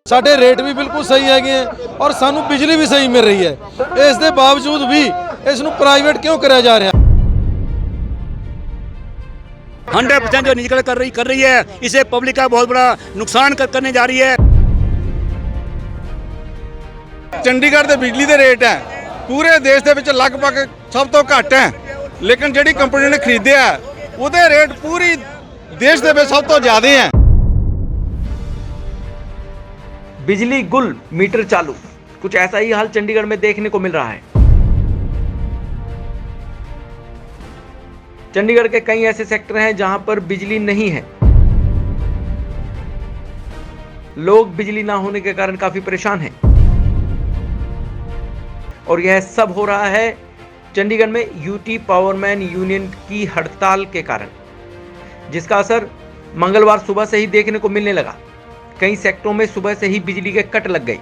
ਸਾਡੇ ਰੇਟ ਵੀ ਬਿਲਕੁਲ ਸਹੀ ਹੈਗੇ ਹੈ ਔਰ ਸਾਨੂੰ ਬਿਜਲੀ ਵੀ ਸਹੀ ਮਿਲ ਰਹੀ ਹੈ। ਇਸ ਦੇ ਬਾਵਜੂਦ ਵੀ ਇਸ ਨੂੰ ਪ੍ਰਾਈਵੇਟ ਕਿਉਂ ਕਰਿਆ ਜਾ ਰਿਹਾ? 100% जो निकल कर रही है, इसे पब्लिक का बहुत बड़ा नुकसान करने जा रही है। ਚੰਡੀਗੜ੍ਹ ਦੇ ਬਿਜਲੀ ਦੇ ਰੇਟ ਹੈ ਪੂਰੇ ਦੇਸ਼ ਦੇ ਵਿੱਚ ਲਗਭਗ ਸਭ ਤੋਂ ਘੱਟ ਹੈ, ਲੇਕਿਨ ਜਿਹੜੀ ਕੰਪਨੀ ਨੇ ਖਰੀਦਿਆ ਉਹਦੇ ਰੇਟ ਪੂਰੀ ਦੇਸ਼ ਦੇ ਵਿੱਚ ਸਭ ਤੋਂ ਜ਼ਿਆਦਾ ਹੈ। बिजली गुल मीटर चालू, कुछ ऐसा ही हाल चंडीगढ़ में देखने को मिल रहा है। चंडीगढ़ के कई ऐसे सेक्टर हैं जहां पर बिजली नहीं है। लोग बिजली ना होने के कारण काफी परेशान हैं और यह सब हो रहा है चंडीगढ़ में यूटी पावरमैन यूनियन की हड़ताल के कारण, जिसका असर मंगलवार सुबह से ही देखने को मिलने लगा। कई सेक्टरों में सुबह से ही बिजली के कट लग गए,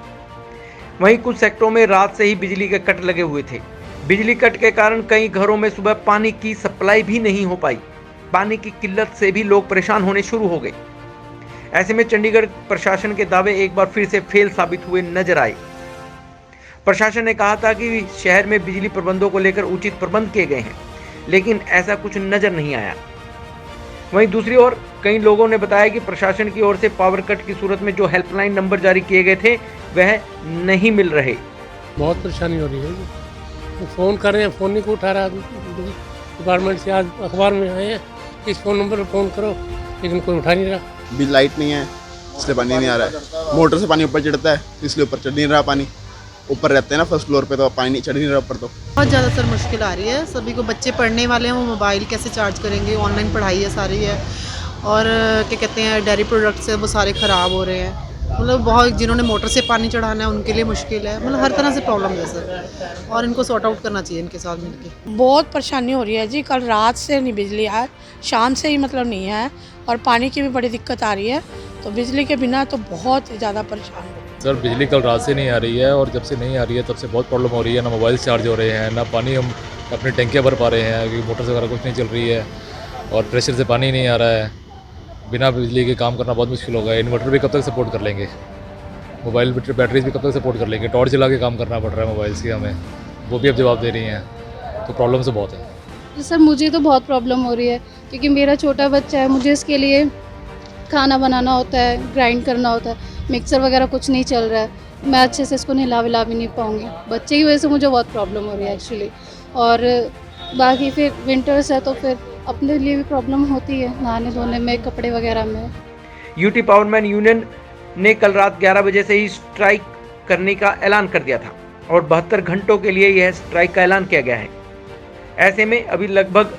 वहीं कुछ सेक्टरों में रात से ही बिजली के कट लगे हुए थे। बिजली कट के कारण कई घरों में सुबह पानी की सप्लाई भी नहीं हो पाई। पानी की किल्लत से भी लोग परेशान होने शुरू हो गए। ऐसे में चंडीगढ़ प्रशासन के दावे एक बार फिर से फेल साबित हुए नजर आए। प्रशासन ने कहा था कि शहर में बिजली प्रबंधों को लेकर उचित प्रबंध किए गए हैं, लेकिन ऐसा कुछ नजर नहीं आया। वहीं दूसरी ओर कई लोगों ने बताया कि प्रशासन की ओर से पावर कट की सूरत में जो हेल्पलाइन नंबर जारी किए गए थे वह नहीं मिल रहे। बहुत परेशानी हो रही है जी। फ़ोन कर रहे हैं, फ़ोन नहीं को उठा रहा। डिपार्टमेंट से आज अखबार में आए हैं इस फ़ोन नंबर पर फ़ोन करो, लेकिन कोई उठा नहीं रहा। बिल लाइट नहीं है इसलिए पानी नहीं आ रहा है। मोटर से पानी ऊपर चढ़ता है इसलिए ऊपर चढ़ नहीं रहा पानी। ऊपर रहते हैं ना फर्स्ट फ्लोर पे, तो पानी नहीं चढ़ नहीं रहा ऊपर। तो बहुत ज़्यादा सर मुश्किल आ रही है सभी को। बच्चे पढ़ने वाले हैं, वो मोबाइल कैसे चार्ज करेंगे? ऑनलाइन पढ़ाई है सारी है, और क्या कहते हैं डेयरी प्रोडक्ट्स है वो सारे ख़राब हो रहे हैं। मतलब बहुत, जिन्होंने मोटर से पानी चढ़ाना है उनके लिए मुश्किल है। मतलब हर तरह से प्रॉब्लम है सर, और इनको सॉर्ट आउट करना चाहिए इनके साथ मिलके। बहुत परेशानी हो रही है जी। कल रात से नहीं बिजली है, शाम से ही मतलब नहीं है, और पानी की भी बड़ी दिक्कत आ रही है। तो बिजली के बिना तो बहुत ज़्यादा परेशान हो। सर बिजली कल रात से नहीं आ रही है, और जब से नहीं आ रही है तब से बहुत प्रॉब्लम हो रही है। ना मोबाइल चार्ज हो रहे हैं, ना पानी हम अपनी टंकियाँ भर पा रहे हैं क्योंकि मोटर से वगैरह कुछ नहीं चल रही है, और प्रेशर से पानी नहीं आ रहा है। बिना बिजली के काम करना बहुत मुश्किल होगा। इन्वर्टर भी कब तक सपोर्ट कर लेंगे, मोबाइल बैटरीज भी कब तक सपोर्ट कर लेंगे। टॉर्च जला के काम करना पड़ रहा है मोबाइल से हमें, वो भी अब जवाब दे रही हैं। तो प्रॉब्लम से बहुत है सर। मुझे तो बहुत प्रॉब्लम हो रही है क्योंकि मेरा छोटा बच्चा है, मुझे इसके लिए खाना बनाना होता है, ग्राइंड करना होता है, मिक्सर वगैरह कुछ नहीं चल रहा है। मैं अच्छे से इसको नहला विला भी नहीं पाऊँगी। बच्चे की वजह से मुझे बहुत प्रॉब्लम हो रही है एक्चुअली। और बाकी फिर विंटर्स है तो फिर अपने लिए भी प्रॉब्लम होती है, नहाने धोने में, कपड़े वगैरह में। यूटी पावरमैन यूनियन ने कल रात 11 बजे से ही स्ट्राइक करने का ऐलान कर दिया था और 72 घंटों के लिए यह स्ट्राइक का ऐलान किया गया है। ऐसे में अभी लगभग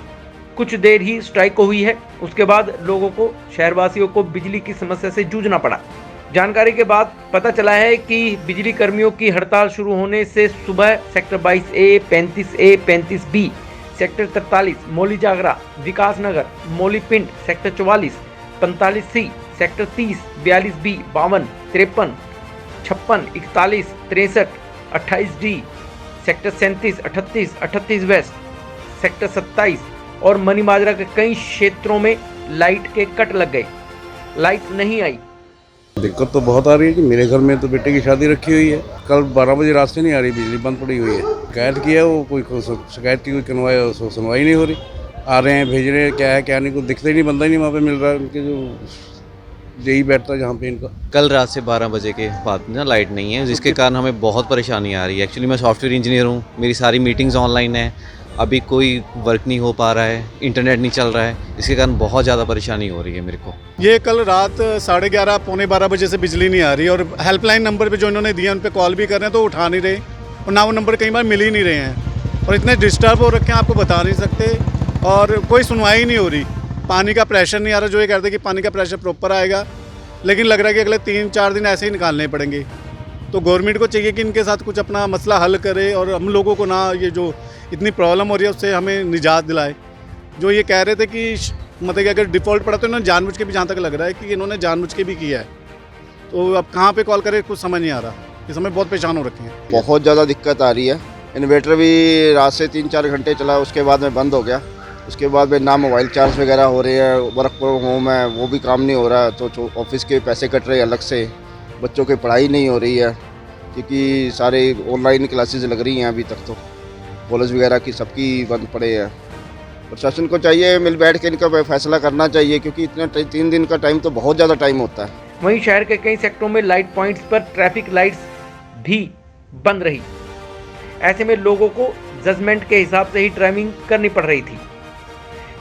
कुछ देर ही स्ट्राइक को हुई है, उसके बाद लोगों को, शहरवासियों को बिजली की समस्या से जूझना पड़ा। जानकारी के बाद पता चला है कि बिजली कर्मियों की हड़ताल शुरू होने से सुबह sector 22A, 35A, 35B, sector 43 मौली जागरा, विकास Nagar, Mauli Pind, sector 44, 45C, sector 30, 42B, 52, 53, 56, 41, 63, 28D, sector 37, 38, 38 west, sector 27 और मनी माजरा के कई क्षेत्रों में लाइट के कट लग गए। लाइट नहीं आई। दिक्कत तो बहुत आ रही है कि मेरे घर में तो बेटे की शादी रखी हुई है। कल 12 बजे रात से नहीं आ रही, बिजली बंद पड़ी हुई है। शिकायत किया, वो कोई शिकायत की कोई सुनवाई नहीं हो रही। आ रहे हैं, भेज रहे हैं, क्या है क्या नहीं, कुछ दिखता ही नहीं, बंदा ही नहीं वहाँ पे मिल रहा है। उनके जो यही बैठता है जहाँ पे इनका। कल रात से 12 बजे के बाद ना लाइट नहीं है, जिसके कारण हमें बहुत परेशानी आ रही है। एक्चुअली मैं सॉफ्टवेयर इंजीनियर हूँ, मेरी सारी मीटिंग्स ऑनलाइन है, अभी कोई वर्क नहीं हो पा रहा है, इंटरनेट नहीं चल रहा है, इसके कारण बहुत ज़्यादा परेशानी हो रही है मेरे को। ये कल रात 11:30 पौने 12 बजे से बिजली नहीं आ रही, और हेल्पलाइन नंबर पे जो इन्होंने दिया उन पे कॉल भी कर रहे हैं तो उठा नहीं रहे, और ना वो नंबर कई बार मिल ही नहीं रहे हैं, और इतने डिस्टर्ब हो रखे हैं आपको बता नहीं सकते, और कोई सुनवाई नहीं हो रही। पानी का प्रेशर नहीं आ रहा, जो ये कहते हैं कि पानी का प्रेशर प्रॉपर आएगा, लेकिन लग रहा है कि अगले 3-4 दिन ऐसे ही निकालने पड़ेंगे। तो गवर्नमेंट को चाहिए कि इनके साथ कुछ अपना मसला हल करे, और हम लोगों को ना ये जो इतनी प्रॉब्लम हो रही है उससे हमें निजात दिलाए। जो ये कह रहे थे कि मतलब कि अगर डिफ़ॉल्ट पड़ा तो इन्होंने जानबूझ के भी, जहाँ तक लग रहा है कि इन्होंने जानबूझ के भी किया है। तो अब कहाँ पे कॉल करें कुछ समझ नहीं आ रहा, इस समय बहुत परेशान हो रखे हैं। बहुत ज़्यादा दिक्कत आ रही है। इन्वर्टर भी रात से 3-4 घंटे चला, उसके बाद में बंद हो गया। उसके बाद में ना मोबाइल चार्ज वगैरह हो रहे हैं, वर्क फ्रॉम होम है वो भी काम नहीं हो रहा, तो ऑफिस के पैसे कट रहे हैं अलग से, बच्चों की पढ़ाई नहीं हो रही है क्योंकि सारे ऑनलाइन क्लासेस लग रही हैं अभी तक। तो कॉलेज वगैरह की सबकी बंद पड़े हैं। प्रशासन को चाहिए मिल बैठ के इनका फैसला करना चाहिए क्योंकि इतना 3 दिन का टाइम तो बहुत ज़्यादा टाइम होता है। वहीं शहर के कई सेक्टरों में लाइट पॉइंट्स पर ट्रैफिक लाइट्स भी बंद रही। ऐसे में लोगों को जजमेंट के हिसाब से ही ड्राइविंग करनी पड़ रही थी।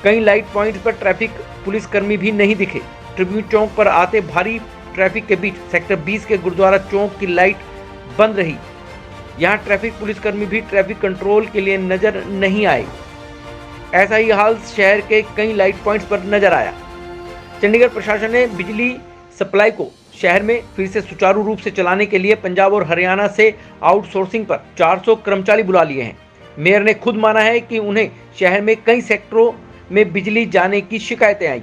कई लाइट पॉइंट्स पर ट्रैफिक पुलिसकर्मी भी नहीं दिखे। ट्रिब्यून चौक पर आते भारी ट्रैफिक के बीच सेक्टर 20 के गुरुद्वारा चौक की लाइट बंद रही। यहाँ ट्रैफिक पुलिसकर्मी भी ट्रैफिक कंट्रोल के लिए नजर नहीं आए। ऐसा ही हाल शहर के कई लाइट पॉइंट्स पर नजर आया। चंडीगढ़ प्रशासन ने बिजली सप्लाई को शहर में फिर से सुचारू रूप से चलाने के लिए पंजाब और हरियाणा से आउटसोर्सिंग पर 400 कर्मचारी बुला लिए हैं। मेयर ने खुद माना है कि उन्हें शहर में कई सेक्टरों में बिजली जाने की शिकायतें आई।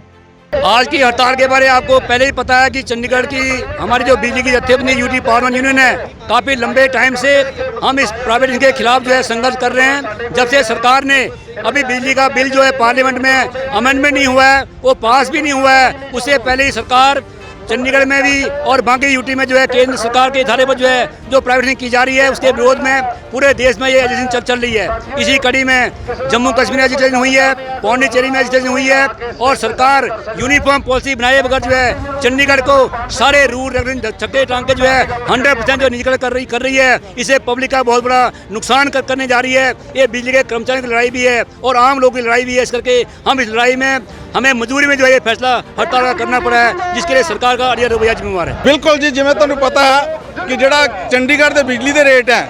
आज की हड़ताल के बारे में आपको पहले ही पता है कि चंडीगढ़ की हमारी जो बिजली की जत्थेबंदी यूटी पावर यूनियन है, काफ़ी लंबे टाइम से हम इस प्राइवेट इनके खिलाफ जो है संघर्ष कर रहे हैं। जब से सरकार ने अभी बिजली का बिल जो है पार्लियामेंट में अमेंडमेंट नहीं हुआ है, वो पास भी नहीं हुआ है, उससे पहले ही सरकार चंडीगढ़ में भी और बाकी यूटी में जो है केंद्र सरकार के इशारे पर जो है जो प्राइवेटाइजेशन की जा रही है, उसके विरोध में पूरे देश में ये एजिटेशन चल रही है। इसी कड़ी में जम्मू कश्मीर में एजिटेशन हुई है, पौंडीचेरी में एजिटेशन हुई है और सरकार यूनिफॉर्म पॉलिसी बनाए बगैर जो है चंडीगढ़ को सारे रूल छक्के टांग के जो है 100% जो निकल कर रही है। इसे पब्लिक का बहुत बड़ा नुकसान करने जा रही है। ये बिजली के कर्मचारियों की लड़ाई भी है और आम लोगों की लड़ाई भी है। इस करके हम इस लड़ाई में हमें मजबूरी में जो है ये फैसला हड़ताल का करना पड़ा है, जिसके लिए सरकार का अड़िया रवैया जिम्मेवार है। बिल्कुल जी, जिवें तुहानूं पता है कि जिहड़ा चंडीगढ़ के बिजली के रेट है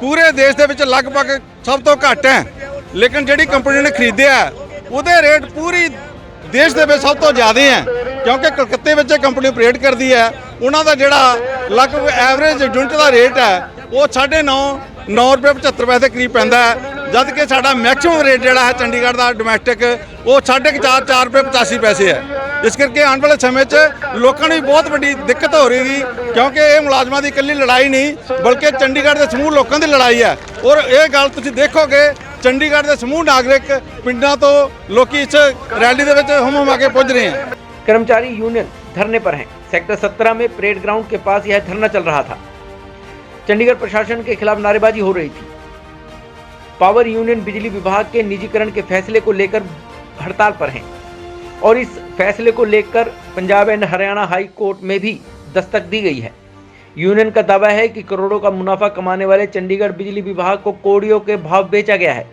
पूरे देश के विच लगभग सब तो घट है, लेकिन जिहड़ी कंपनी ने खरीदिया उहदे रेट पूरी देश के सब तो ज़्यादा है क्योंकि कलकत्ते में कंपनी ऑपरेट करती है। उन्हों का जोड़ा लगभग एवरेज यूनिट का रेट है वो 9.5 रुपये 75 पैसे करीब पैंदा है, जबकि साडा मैक्सिमम रेट जोड़ा है चंडीगढ़ का डोमैसटिक वो 4.5 रुपये 85 पैसे है। इस करके आने वाले समय लोगों ने बहुत बड़ी दिक्कत हो रही क्योंकि ये मुलाजमान की इकली लड़ाई नहीं बल्कि चंडीगढ़ के समूह लोगों की लड़ाई है। और ये गल तुसीं देखोगे चंडीगढ़ के समूह नागरिक पिंडों तो लोग इस रैली के हम के पहुँच रहे हैं। कर्मचारी यूनियन धरने पर हैं। सेक्टर 17 में परेड ग्राउंड के पास यह धरना चल रहा था। चंडीगढ़ प्रशासन के खिलाफ नारेबाजी हो रही थी। पावर यूनियन बिजली विभाग के निजीकरण के फैसले को लेकर हड़ताल पर हैं और इस फैसले को लेकर Punjab and Haryana high court में भी दस्तक दी गई है। यूनियन का दावा है कि करोड़ों का मुनाफा कमाने वाले चंडीगढ़ बिजली विभाग को कौड़ियों के भाव बेचा गया है।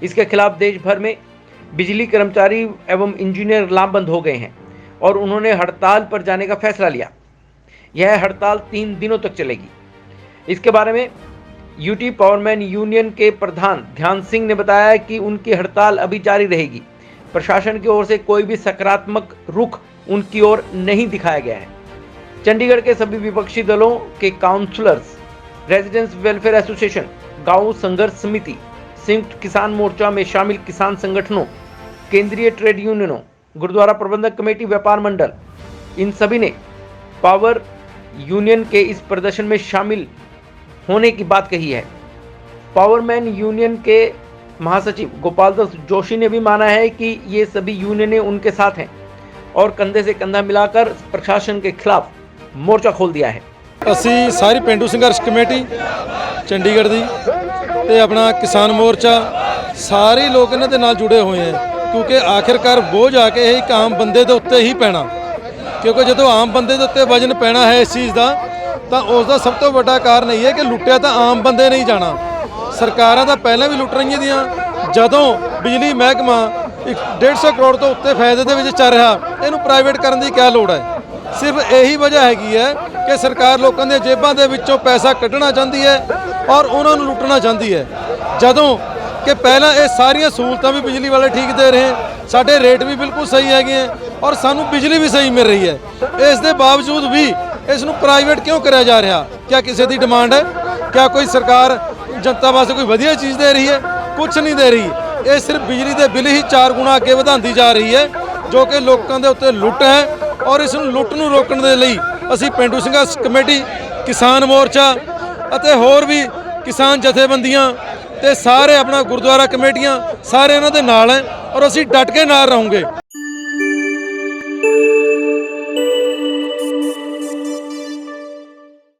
इसके खिलाफ देश भर में बिजली कर्मचारी एवं इंजीनियर लामबंद हो गए हैं और उन्होंने हड़ताल पर जाने का फैसला लिया। यह हड़ताल 3 दिनों तक चलेगी। इसके बारे में यूटी पावरमैन यूनियन के प्रधान ध्यान सिंह ने बताया कि उनकी हड़ताल अभी जारी रहेगी। प्रशासन की ओर से कोई भी सकारात्मक रुख उनकी ओर नहीं दिखाया गया है। चंडीगढ़ के सभी विपक्षी दलों के काउंसलर्स, रेजिडेंट्स वेलफेयर एसोसिएशन, गांव संघर्ष समिति, संयुक्त किसान मोर्चा में शामिल किसान संगठनों, केंद्रीय ट्रेड यूनियनों, गुरुद्वारा प्रबंधक कमेटी, व्यापार मंडल, इन सभी ने पावर यूनियन के इस प्रदर्शन में शामिल होने की बात कही है। पावरमैन यूनियन के महासचिव गोपाल दास जोशी ने भी माना है कि ये सभी यूनियनें उनके साथ हैं और कंधे से कंधा मिलाकर प्रशासन के खिलाफ मोर्चा खोल दिया है। ਅਸੀਂ ਸਾਰੀ ਪਿੰਡੂ ਸੰਘਰਸ਼ ਕਮੇਟੀ ਚੰਡੀਗੜ੍ਹ ਦੀ ਤੇ ਆਪਣਾ ਕਿਸਾਨ ਮੋਰਚਾ ਸਾਰੇ ਲੋਕ ਇਹਨਾਂ ਦੇ ਨਾਲ ਜੁੜੇ ਹੋਏ ਆ ਕਿਉਂਕਿ ਆਖਿਰਕਾਰ ਬੋਝ ਆ ਕੇ ਇਹ ਇੱਕ ਆਮ ਬੰਦੇ ਦੇ ਉੱਤੇ ਹੀ ਪੈਣਾ ਕਿਉਂਕਿ ਜਦੋਂ ਆਮ ਬੰਦੇ ਦੇ ਉੱਤੇ ਵਜਨ ਪੈਣਾ ਹੈ ਇਸ ਚੀਜ਼ ਦਾ ਤਾਂ ਉਸ ਦਾ ਸਭ ਤੋਂ ਵੱਡਾ ਕਾਰਨ ਇਹ ਹੈ ਕਿ ਲੁੱਟਿਆ ਤਾਂ ਆਮ ਬੰਦੇ ਨਹੀਂ ਜਾਣਾ। ਸਰਕਾਰਾਂ ਤਾਂ ਪਹਿਲਾਂ ਵੀ ਲੁੱਟ ਰਹੀਆਂ ਦੀਆਂ ਜਦੋਂ ਬਿਜਲੀ ਮਹਿਕਮਾ 150 ਕਰੋੜ ਤੋਂ ਉੱਤੇ ਫਾਇਦੇ ਦੇ ਵਿੱਚ ਚੱਲ ਰਿਹਾ ਇਹਨੂੰ ਪ੍ਰਾਈਵੇਟ ਕਰਨ ਦੀ ਕੀ ਲੋੜ ਹੈ। ਸਿਰਫ ਇਹੀ ਵਜ੍ਹਾ ਹੈਗੀ ਹੈ ਕਿ ਸਰਕਾਰ ਲੋਕਾਂ ਦੀਆਂ ਜੇਬਾਂ ਦੇ ਵਿੱਚੋਂ ਪੈਸਾ ਕੱਢਣਾ ਚਾਹੁੰਦੀ ਹੈ ਔਰ ਉਹਨਾਂ ਨੂੰ ਲੁੱਟਣਾ ਚਾਹੁੰਦੀ ਹੈ। ਜਦੋਂ ਕਿ ਪਹਿਲਾਂ ਇਹ ਸਾਰੀਆਂ ਸਹੂਲਤਾਂ ਵੀ ਬਿਜਲੀ ਵਾਲੇ ਠੀਕ ਦੇ ਰਹੇ ਸਾਡੇ ਰੇਟ ਵੀ ਬਿਲਕੁਲ ਸਹੀ ਹੈਗੇ ਔਰ ਸਾਨੂੰ ਬਿਜਲੀ ਵੀ ਸਹੀ ਮਿਲ ਰਹੀ ਹੈ। ਇਸ ਦੇ ਬਾਵਜੂਦ ਵੀ ਇਸ ਨੂੰ ਪ੍ਰਾਈਵੇਟ ਕਿਉਂ ਕਰਿਆ ਜਾ ਰਿਹਾ? ਕਿਆ ਕਿਸੇ ਦੀ ਡਿਮਾਂਡ ਹੈ? ਕਿਆ ਕੋਈ ਸਰਕਾਰ जनता वास्ते कोई वधिया चीज़ दे रही है? कुछ नहीं दे रही। ये सिर्फ बिजली के बिल ही 4 गुणा अगे वधांदी जा रही है जो कि लोगों के उत्ते लुट है और इस लुट नूं रोकण दे लई असीं पिंडू संघर्ष कमेटी, किसान मोर्चा अते होर भी किसान जथेबंदियां ते सारे अपना गुरुद्वारा कमेटियां सारे इन्हां दे नाल है और असीं डट के नाल रहूंगे।